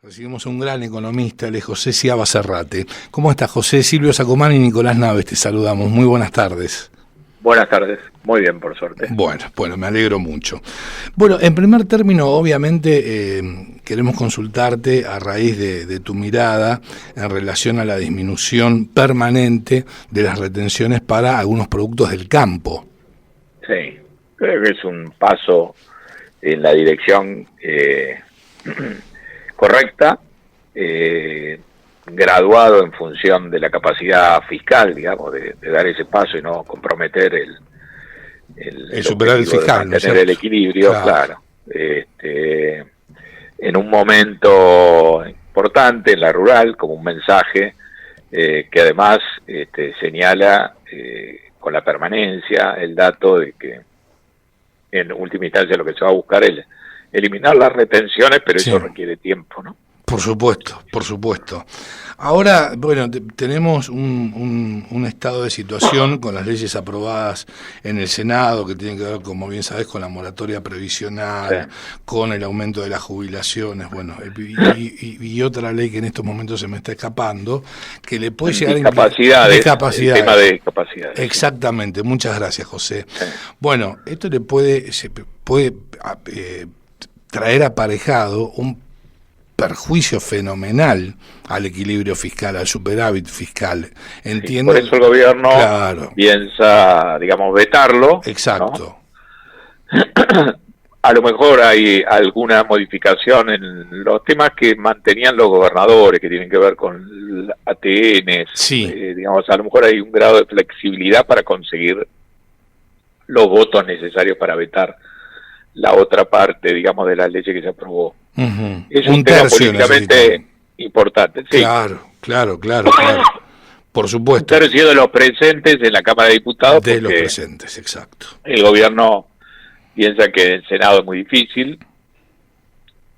Recibimos a un gran economista, él es José Ciaba Serrate. ¿Cómo estás, José? Silvio Sacomán y Nicolás Naves, te saludamos. Muy buenas tardes. Buenas tardes, muy bien, por suerte. Bueno, me alegro mucho. Bueno, en primer término, obviamente, queremos consultarte a raíz de tu mirada en relación a la disminución permanente de las retenciones para algunos productos del campo. Sí, creo que es un paso en la dirección correcta, graduado en función de la capacidad fiscal, digamos, de dar ese paso y no comprometer el superávit fiscal, de mantener el equilibrio, claro. En un momento importante en la rural, como un mensaje que además señala con la permanencia el dato de que en última instancia lo que se va a buscar es eliminar las retenciones, pero sí, eso requiere tiempo, ¿no? Por supuesto. Ahora, bueno, tenemos un estado de situación con las leyes aprobadas en el Senado que tienen que ver, como bien sabes, con la moratoria previsional, con el aumento de las jubilaciones, bueno, y otra ley que en estos momentos se me está escapando, que le puede llegar a discapacidades. El tema de discapacidades. Exactamente, muchas gracias, José. Sí. Bueno, esto se puede traer aparejado un perjuicio fenomenal al equilibrio fiscal, al superávit fiscal. Entiendo. Sí, por eso el gobierno piensa, digamos, vetarlo. Exacto. ¿No? A lo mejor hay alguna modificación en los temas que mantenían los gobernadores, que tienen que ver con ATN. Sí. Digamos, a lo mejor hay un grado de flexibilidad para conseguir los votos necesarios para vetar la otra parte, digamos, de la ley que se aprobó. Es un tema políticamente importante. Sí. Claro. Por supuesto. Un tercio de los presentes en la Cámara de Diputados. De los presentes, exacto. El gobierno piensa que el Senado es muy difícil,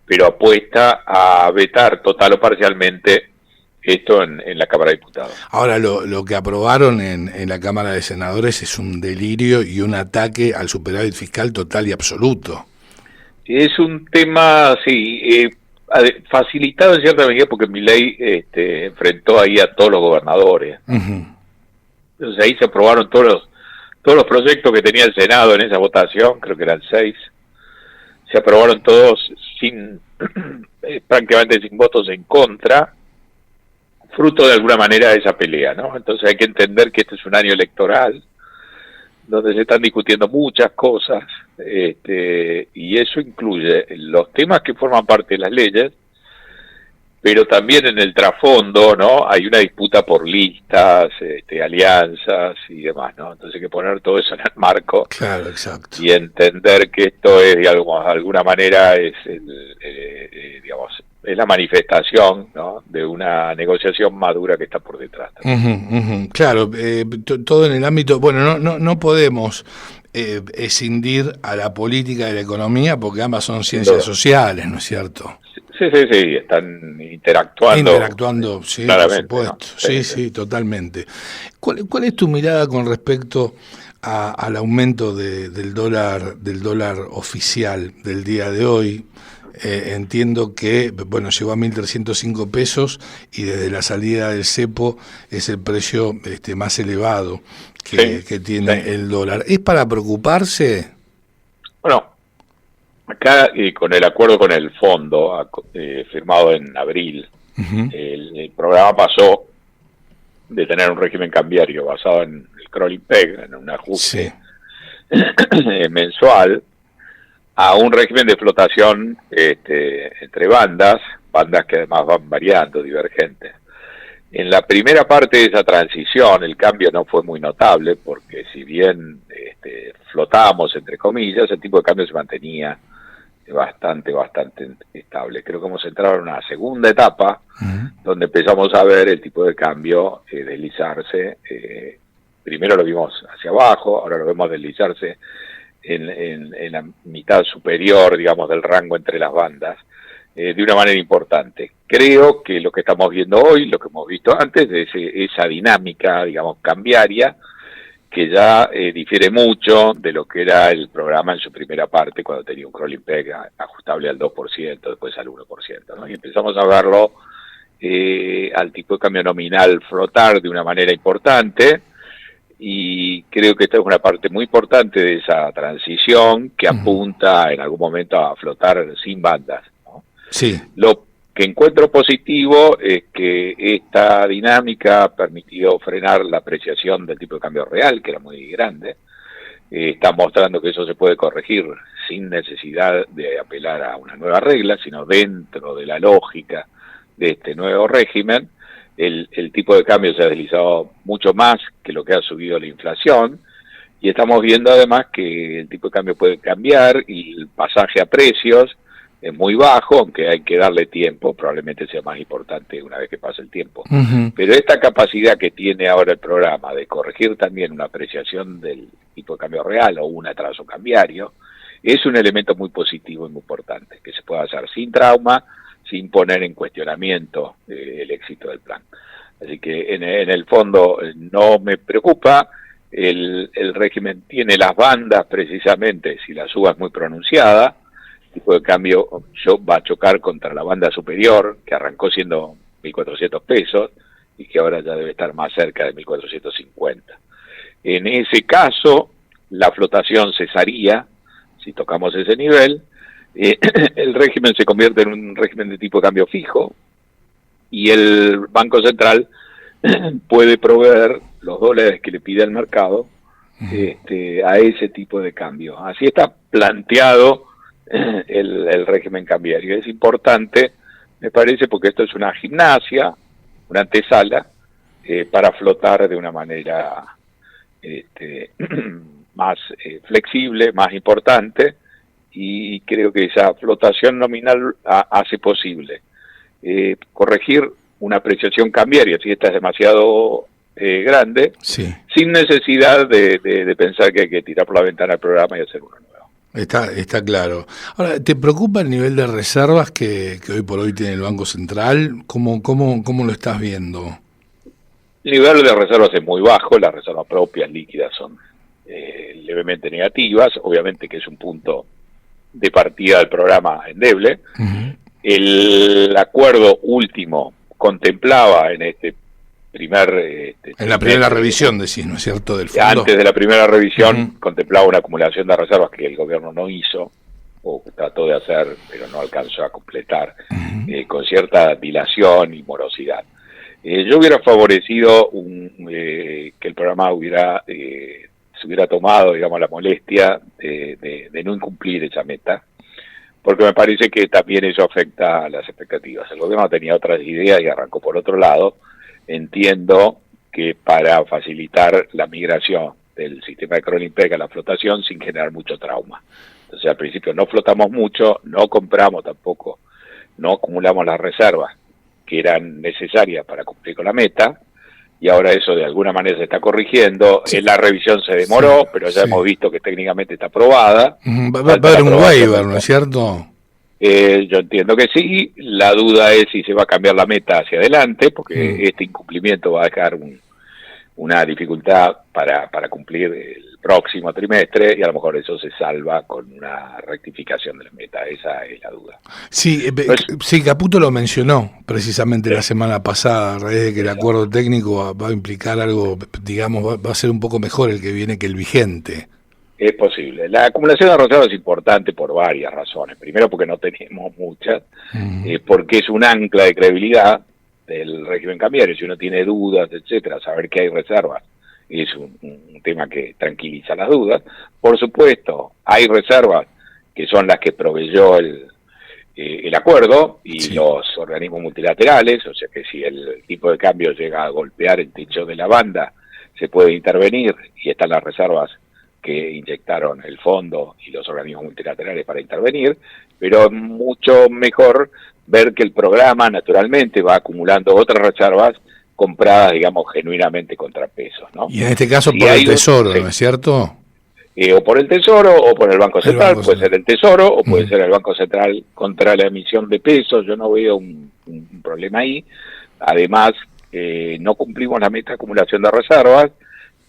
pero apuesta a vetar total o parcialmente esto en la Cámara de Diputados. Ahora, lo que aprobaron en la Cámara de Senadores es un delirio y un ataque al superávit fiscal total y absoluto. Es un tema, sí, facilitado en cierta medida porque Milei enfrentó ahí a todos los gobernadores. Entonces ahí se aprobaron todos los proyectos que tenía el Senado en esa votación, creo que eran 6. Se aprobaron todos prácticamente sin votos en contra, fruto de alguna manera de esa pelea, ¿no? Entonces hay que entender que este es un año electoral, donde se están discutiendo muchas cosas, y eso incluye los temas que forman parte de las leyes, pero también en el trasfondo, ¿no? Hay una disputa por listas, alianzas y demás, ¿no? Entonces hay que poner todo eso en el marco. Claro, exacto. Y entender que esto es, digamos, de alguna manera es es la manifestación, ¿no?, de una negociación madura que está por detrás. Claro, todo en el ámbito, bueno, no podemos escindir a la política y la economía porque ambas son ciencias sociales, ¿no es cierto? Sí, están interactuando. Sí, por supuesto. ¿No? Sí, totalmente. ¿Cuál es tu mirada con respecto al aumento del dólar oficial del día de hoy? Entiendo que, bueno, llegó a 1.305 pesos y desde la salida del cepo es el precio más elevado que tiene el dólar. ¿Es para preocuparse? Bueno, acá con el acuerdo con el fondo firmado en abril, el programa pasó de tener un régimen cambiario basado en el crawling peg, en un ajuste mensual, a un régimen de flotación entre bandas que además van variando, divergentes. En la primera parte de esa transición el cambio no fue muy notable, porque si bien flotábamos, entre comillas, el tipo de cambio se mantenía bastante estable. Creo que hemos entrado en una segunda etapa, donde empezamos a ver el tipo de cambio deslizarse. Primero lo vimos hacia abajo, ahora lo vemos deslizarse en la mitad superior, digamos, del rango entre las bandas, de una manera importante. Creo que lo que estamos viendo hoy, lo que hemos visto antes, es esa dinámica, digamos, cambiaria, que ya difiere mucho de lo que era el programa en su primera parte, cuando tenía un crawling peg ajustable al 2%, después al 1%, ¿no? Y empezamos a verlo al tipo de cambio nominal flotar de una manera importante, y creo que esta es una parte muy importante de esa transición que apunta en algún momento a flotar sin bandas, ¿no? Sí. Lo que encuentro positivo es que esta dinámica ha permitido frenar la apreciación del tipo de cambio real, que era muy grande. Está mostrando que eso se puede corregir sin necesidad de apelar a una nueva regla, sino dentro de la lógica de este nuevo régimen. El tipo de cambio se ha deslizado mucho más que lo que ha subido la inflación, y estamos viendo además que el tipo de cambio puede cambiar y el pasaje a precios es muy bajo, aunque hay que darle tiempo, probablemente sea más importante una vez que pase el tiempo. Pero esta capacidad que tiene ahora el programa de corregir también una apreciación del tipo de cambio real o un atraso cambiario, es un elemento muy positivo y muy importante, que se puede hacer sin trauma, sin poner en cuestionamiento el éxito del plan. Así que en el fondo no me preocupa. El régimen tiene las bandas precisamente si la suba es muy pronunciada. El tipo de cambio va a chocar contra la banda superior, que arrancó siendo 1.400 pesos y que ahora ya debe estar más cerca de 1.450. En ese caso, la flotación cesaría si tocamos ese nivel. El régimen se convierte en un régimen de tipo de cambio fijo, y el Banco Central puede proveer los dólares que le pide el mercado a ese tipo de cambio. Así está planteado el régimen cambiario. Es importante, me parece, porque esto es una gimnasia, una antesala, para flotar de una manera más flexible, más importante, y creo que esa flotación nominal hace posible corregir una apreciación cambiaria, si esta es demasiado grande, sí, sin necesidad de pensar que hay que tirar por la ventana el programa y hacer uno nuevo. Está claro. Ahora, ¿te preocupa el nivel de reservas que hoy por hoy tiene el Banco Central? ¿Cómo lo estás viendo? El nivel de reservas es muy bajo, las reservas propias líquidas son levemente negativas, obviamente que es un punto de partida del programa endeble. El acuerdo último contemplaba en este primer... en la primera revisión, decís, ¿no es cierto?, del fondo. Antes de la primera revisión contemplaba una acumulación de reservas que el gobierno no hizo, o trató de hacer, pero no alcanzó a completar, con cierta dilación y morosidad. Yo hubiera favorecido que el programa se hubiera tomado, digamos, la molestia de no incumplir esa meta, porque me parece que también eso afecta a las expectativas. El gobierno tenía otras ideas y arrancó por otro lado. Entiendo que para facilitar la migración del sistema de crawling peg a la flotación sin generar mucho trauma. Entonces al principio no flotamos mucho, no compramos tampoco, no acumulamos las reservas que eran necesarias para cumplir con la meta, y ahora eso de alguna manera se está corrigiendo. En la revisión se demoró, pero ya hemos visto que técnicamente está aprobada. Va a haber un waiver, ¿no es cierto? Yo entiendo que sí. La duda es si se va a cambiar la meta hacia adelante, porque este incumplimiento va a dejar una dificultad para cumplir el próximo trimestre, y a lo mejor eso se salva con una rectificación de la meta. Esa es la duda. Sí, sí, Caputo lo mencionó precisamente la semana pasada, a raíz de que el acuerdo técnico va a implicar algo, digamos, va a ser un poco mejor el que viene que el vigente. Es posible. La acumulación de reservas es importante por varias razones. Primero, porque no tenemos muchas, porque es un ancla de credibilidad del régimen cambiario. Si uno tiene dudas, etcétera, saber que hay reservas es un tema que tranquiliza las dudas. Por supuesto, hay reservas que son las que proveyó el acuerdo y los organismos multilaterales, o sea que si el tipo de cambio llega a golpear el techo de la banda, se puede intervenir, y están las reservas que inyectaron el fondo y los organismos multilaterales para intervenir, pero mucho mejor ver que el programa naturalmente va acumulando otras reservas compradas, digamos, genuinamente contra pesos, ¿no? Y en este caso si por el Tesoro, ¿no es cierto? O por el Tesoro o por el Banco Central, puede ser el Tesoro o puede ser el Banco Central contra la emisión de pesos. Yo no veo un problema ahí. Además, no cumplimos la meta de acumulación de reservas,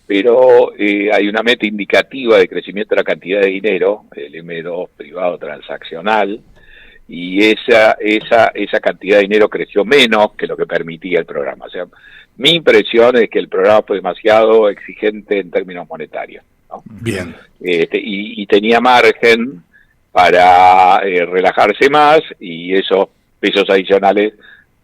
pero hay una meta indicativa de crecimiento de la cantidad de dinero, el M2 privado transaccional, y esa cantidad de dinero creció menos que lo que permitía el programa. O sea, mi impresión es que el programa fue demasiado exigente en términos monetarios, ¿no? Bien. Y tenía margen para relajarse más, y esos pesos adicionales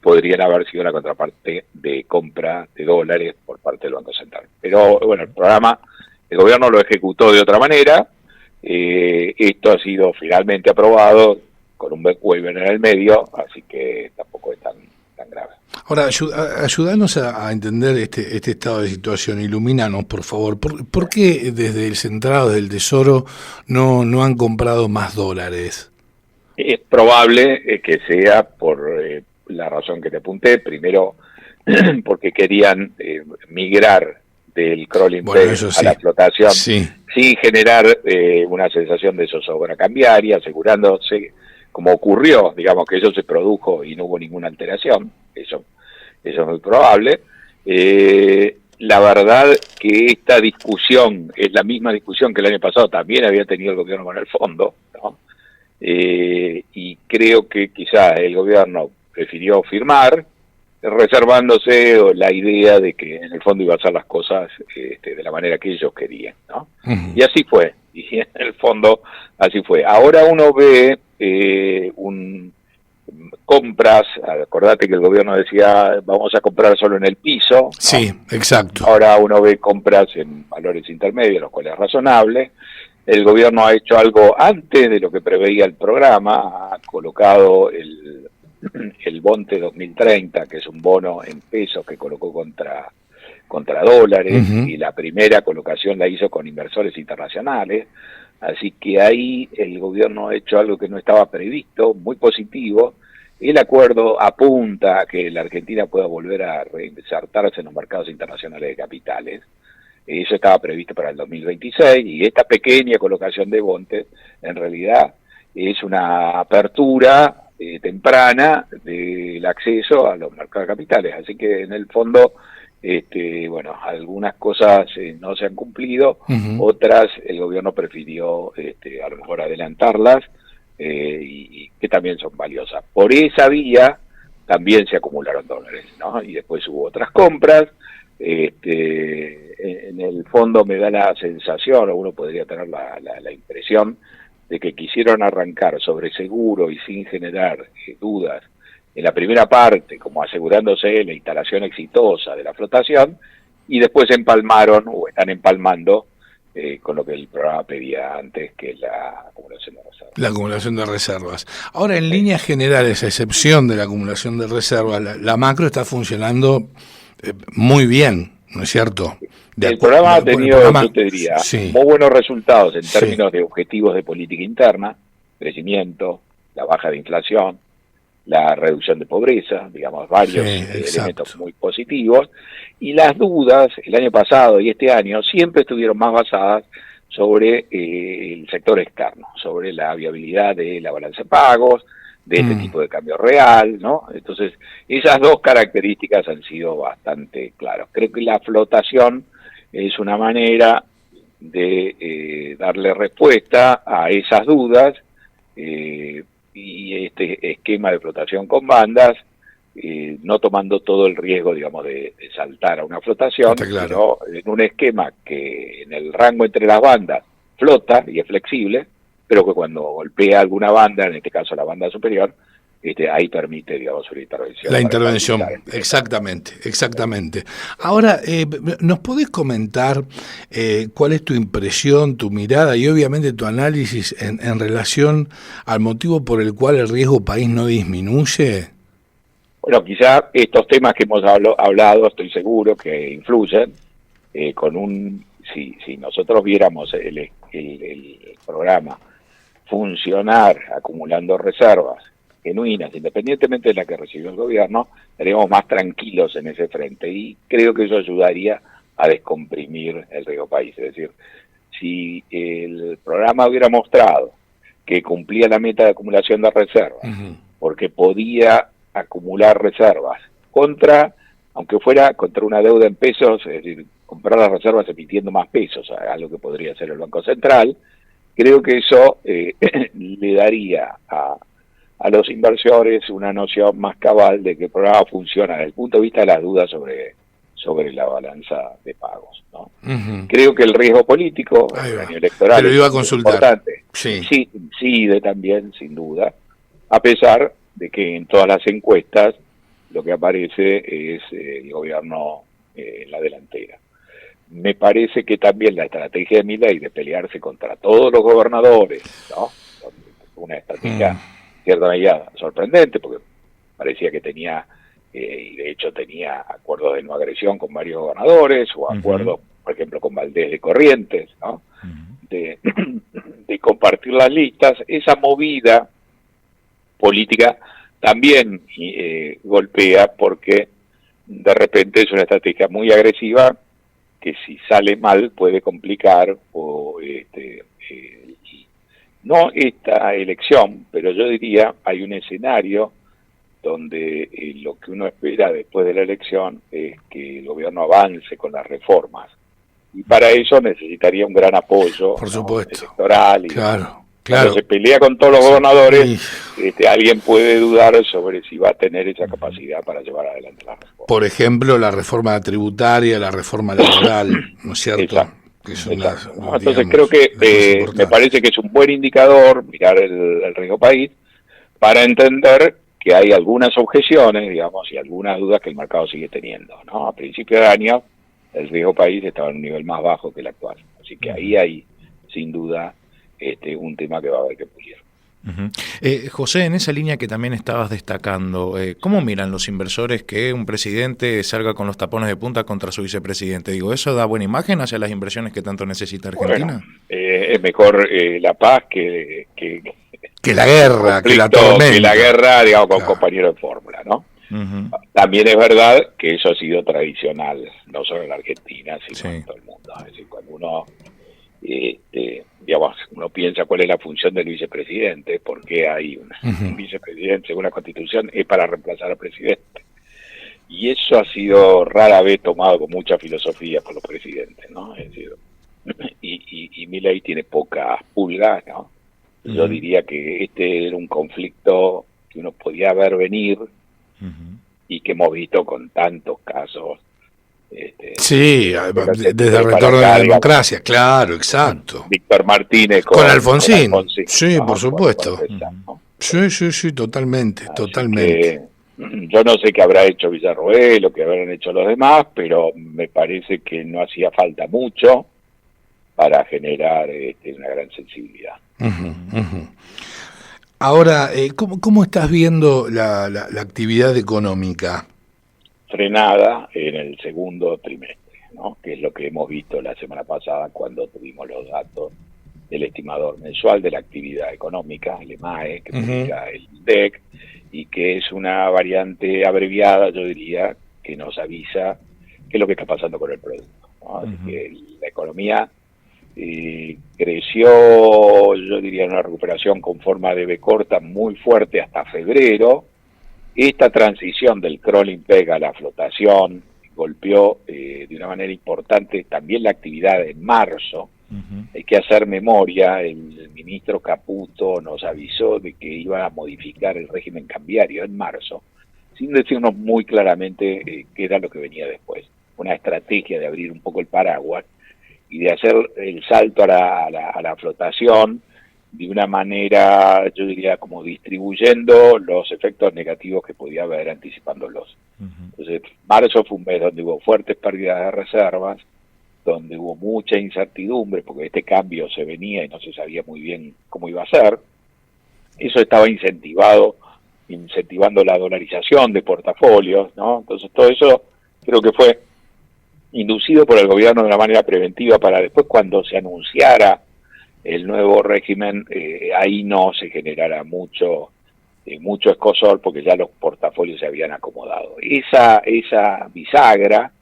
podrían haber sido la contraparte de compra de dólares por parte del Banco Central. Pero bueno, el gobierno lo ejecutó de otra manera. Esto ha sido finalmente aprobado con un waiver en el medio, así que tampoco es tan grave. Ahora, ayúdanos a entender este estado de situación, ilumínanos, por favor. ¿Por qué desde el Centrado del Tesoro no han comprado más dólares? Es probable que sea por la razón que te apunté. Primero, porque querían migrar del crawling a la flotación, sin generar una sensación de zozobra cambiaria, asegurándose, como ocurrió, digamos, que eso se produjo y no hubo ninguna alteración. Eso es muy probable. La verdad que esta discusión es la misma discusión que el año pasado también había tenido el gobierno con el fondo, ¿no? Y creo que quizás el gobierno prefirió firmar, reservándose la idea de que en el fondo iba a hacer las cosas de la manera que ellos querían, ¿no? Uh-huh. Y así fue, y en el fondo así fue. Ahora uno ve compras, acordate que el gobierno decía vamos a comprar solo en el piso, ¿no? Sí, exacto. Ahora uno ve compras en valores intermedios, lo cual es razonable. El gobierno ha hecho algo antes de lo que preveía el programa, ha colocado el Bonte 2030, que es un bono en pesos que colocó contra dólares, uh-huh. Y la primera colocación la hizo con inversores internacionales, así que ahí el gobierno ha hecho algo que no estaba previsto, muy positivo. El acuerdo apunta a que la Argentina pueda volver a reinsertarse en los mercados internacionales de capitales. Eso estaba previsto para el 2026, y esta pequeña colocación de Bonte en realidad es una apertura temprana del acceso a los mercados de capitales. Así que en el fondo, bueno, algunas cosas no se han cumplido, uh-huh. Otras el gobierno prefirió a lo mejor adelantarlas, y que también son valiosas. Por esa vía también se acumularon dólares, ¿no? Y después hubo otras compras. En el fondo me da la sensación, o uno podría tener la impresión, de que quisieron arrancar sobre seguro y sin generar dudas en la primera parte, como asegurándose la instalación exitosa de la flotación, y después empalmaron o están empalmando con lo que el programa pedía antes, que es la acumulación de reservas. La acumulación de reservas. Ahora, en líneas generales, a excepción de la acumulación de reservas, la macro está funcionando muy bien, ¿no es cierto? El programa ha tenido, yo te diría, muy buenos resultados en términos de objetivos de política interna, crecimiento, la baja de inflación, la reducción de pobreza, digamos, varios elementos muy positivos, y las dudas el año pasado y este año siempre estuvieron más basadas sobre el sector externo, sobre la viabilidad de la balanza de pagos, de este tipo de cambio real, ¿no? Entonces, esas dos características han sido bastante claras. Creo que la flotación es una manera de darle respuesta a esas dudas, y este esquema de flotación con bandas, no tomando todo el riesgo, digamos, de saltar a una flotación, sino en un esquema que en el rango entre las bandas flota y es flexible, pero que cuando golpea alguna banda, en este caso la banda superior, ahí permite, digamos, una intervención. La intervención, exactamente. Ahora, ¿nos podés comentar cuál es tu impresión, tu mirada y obviamente tu análisis en relación al motivo por el cual el riesgo país no disminuye? Bueno, quizá estos temas que hemos hablado, estoy seguro que influyen, si nosotros viéramos el programa funcionar acumulando reservas genuinas, independientemente de la que recibió el gobierno, estaríamos más tranquilos en ese frente, y creo que eso ayudaría a descomprimir el riesgo país. Es decir, si el programa hubiera mostrado que cumplía la meta de acumulación de reservas, uh-huh. porque podía acumular reservas aunque fuera contra una deuda en pesos, es decir, comprar las reservas emitiendo más pesos, algo que podría hacer el Banco Central. Creo que eso le daría a los inversores una noción más cabal de que el programa funciona desde el punto de vista de las dudas sobre la balanza de pagos, ¿no? Creo que el riesgo político, el año electoral, es importante. Sí, incide también, sin duda, a pesar de que en todas las encuestas lo que aparece es el gobierno en la delantera. Me parece que también la estrategia de Milei de pelearse contra todos los gobernadores, ¿no? Una estrategia, en cierta medida, sorprendente, porque parecía que tenía, y de hecho tenía acuerdos de no agresión con varios gobernadores, o acuerdos, por ejemplo, con Valdés de Corrientes, ¿no? De compartir las listas. Esa movida política también golpea, porque de repente es una estrategia muy agresiva que si sale mal puede complicar no esta elección, pero yo diría hay un escenario donde lo que uno espera después de la elección es que el gobierno avance con las reformas, y para eso necesitaría un gran apoyo, por supuesto, electoral. Claro. Cuando se pelea con todos los gobernadores, alguien puede dudar sobre si va a tener esa capacidad para llevar adelante la reforma. Por ejemplo, la reforma tributaria, la reforma laboral, ¿no es cierto? Exacto. Que es Entonces creo que me parece que es un buen indicador mirar el riesgo país para entender que hay algunas objeciones, digamos, y algunas dudas que el mercado sigue teniendo, ¿no? A principio de año el riesgo país estaba en un nivel más bajo que el actual, así que ahí hay sin duda un tema que va a haber que pulir. José, en esa línea que también estabas destacando, ¿cómo miran los inversores que un presidente salga con los tapones de punta contra su vicepresidente? Digo, ¿eso da buena imagen hacia las inversiones que tanto necesita Argentina? Bueno, es mejor la paz que la guerra, que la tormenta. Que la guerra, digamos, con compañeros de fórmula, ¿no? También es verdad que eso ha sido tradicional, no solo en la Argentina, sino en todo el mundo. Es decir, cuando uno digamos, uno piensa cuál es la función del vicepresidente, porque hay un vicepresidente, según la Constitución, es para reemplazar al presidente. Y eso ha sido rara vez tomado con mucha filosofía por los presidentes, ¿no? Es decir, y Milei tiene pocas pulgas, ¿no? Yo diría que este era un conflicto que uno podía ver venir y que hemos visto con tantos casos. Sí, desde el retorno de la democracia, claro, exacto. Víctor Martínez con Alfonsín. Sí, ¿no? por supuesto. Sí, totalmente. Yo no sé qué habrá hecho Villarroel o qué habrán hecho los demás, pero me parece que no hacía falta mucho para generar una gran sensibilidad. Ahora, ¿cómo estás viendo la actividad económica? Frenada en el segundo trimestre, ¿no? Que es lo que hemos visto la semana pasada cuando tuvimos los datos del estimador mensual de la actividad económica, el EMAE, que publica el INDEC, y que es una variante abreviada, yo diría, que nos avisa qué es lo que está pasando con el producto, ¿no? Así que la economía creció, yo diría, en una recuperación con forma de V corta muy fuerte hasta febrero. Esta transición del crawling peg a la flotación golpeó de una manera importante también la actividad en marzo. Hay que hacer memoria, el ministro Caputo nos avisó de que iba a modificar el régimen cambiario en marzo, sin decirnos muy claramente qué era lo que venía después. Una estrategia de abrir un poco el paraguas y de hacer el salto a la flotación de una manera, yo diría, como distribuyendo los efectos negativos que podía haber, anticipándolos. Entonces, marzo fue un mes donde hubo fuertes pérdidas de reservas, donde hubo mucha incertidumbre, porque este cambio se venía y no se sabía muy bien cómo iba a ser. Eso estaba incentivando la dolarización de portafolios, ¿no? Entonces, todo eso creo que fue inducido por el gobierno de una manera preventiva para después, cuando se anunciara el nuevo régimen, ahí no se generara mucho escozor, porque ya los portafolios se habían acomodado. Esa bisagra,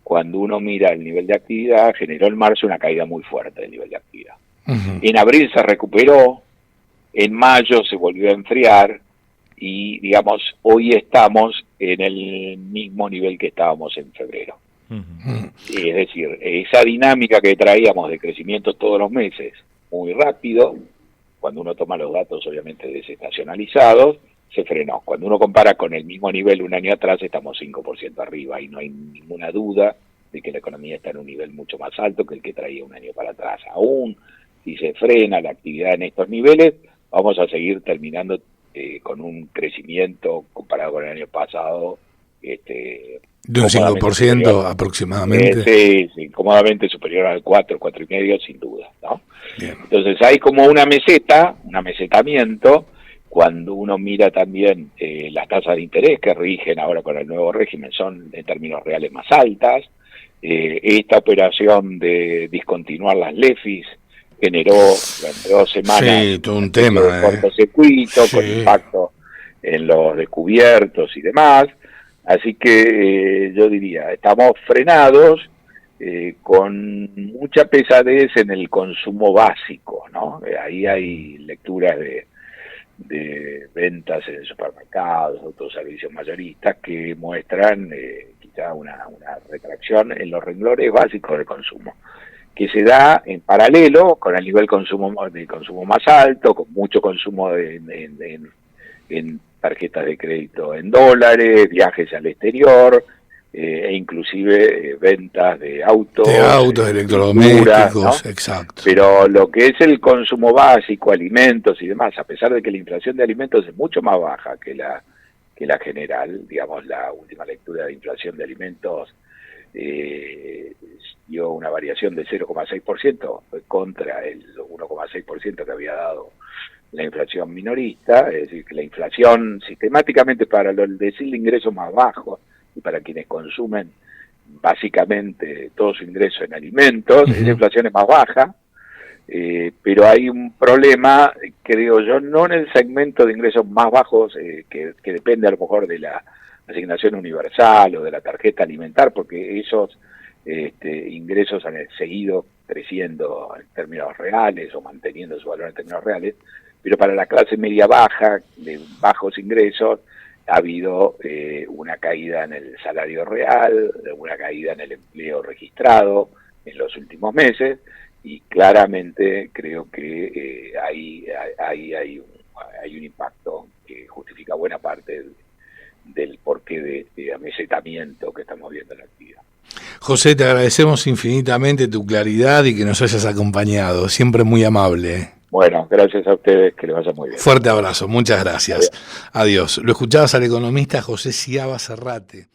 cuando uno mira el nivel de actividad, generó en marzo una caída muy fuerte del nivel de actividad. En abril se recuperó, en mayo se volvió a enfriar, y digamos, hoy estamos en el mismo nivel que estábamos en febrero. Es decir, esa dinámica que traíamos de crecimiento todos los meses, muy rápido, cuando uno toma los datos obviamente desestacionalizados, se frenó. Cuando uno compara con el mismo nivel un año atrás, estamos 5% arriba y no hay ninguna duda de que la economía está en un nivel mucho más alto que el que traía un año para atrás. Aún si se frena la actividad en estos niveles, vamos a seguir terminando con un crecimiento comparado con el año pasado de un 5% aproximadamente. Sí, cómodamente superior al 4,5%, sin duda, ¿no? Bien. Entonces hay como una meseta, un amesetamiento, cuando uno mira también las tasas de interés que rigen ahora con el nuevo régimen, son en términos reales más altas. Esta operación de discontinuar las LEFIs generó durante 2 semanas todo un tema, cortocircuito, con impacto en los descubiertos y demás. Así que yo diría, estamos frenados con mucha pesadez en el consumo básico, ¿no? Ahí hay lecturas de ventas en supermercados, autoservicios mayoristas que muestran quizá una retracción en los renglones básicos de consumo, que se da en paralelo con el nivel de consumo más alto, con mucho consumo en tarjetas de crédito en dólares, viajes al exterior, e inclusive ventas de autos, electrodomésticos, ¿no? Exacto. Pero lo que es el consumo básico, alimentos y demás, a pesar de que la inflación de alimentos es mucho más baja que la general, digamos, la última lectura de inflación de alimentos dio una variación de 0,6% contra el 1,6% que había dado la inflación minorista, es decir, que la inflación sistemáticamente para el decil de ingresos más bajos y para quienes consumen básicamente todo su ingreso en alimentos, esa inflación es más baja, pero hay un problema, creo yo, no en el segmento de ingresos más bajos, que depende a lo mejor de la asignación universal o de la tarjeta alimentar, porque esos ingresos han seguido creciendo en términos reales o manteniendo su valor en términos reales, pero para la clase media baja, de bajos ingresos, ha habido una caída en el salario real, una caída en el empleo registrado en los últimos meses, y claramente creo que hay un impacto que justifica buena parte del porqué de amesetamiento que estamos viendo en la actividad. José, te agradecemos infinitamente tu claridad y que nos hayas acompañado, siempre muy amable. Bueno, gracias a ustedes, que les vaya muy bien. Fuerte abrazo, muchas gracias. Adiós. Lo escuchabas al economista José Ciaba Serrate.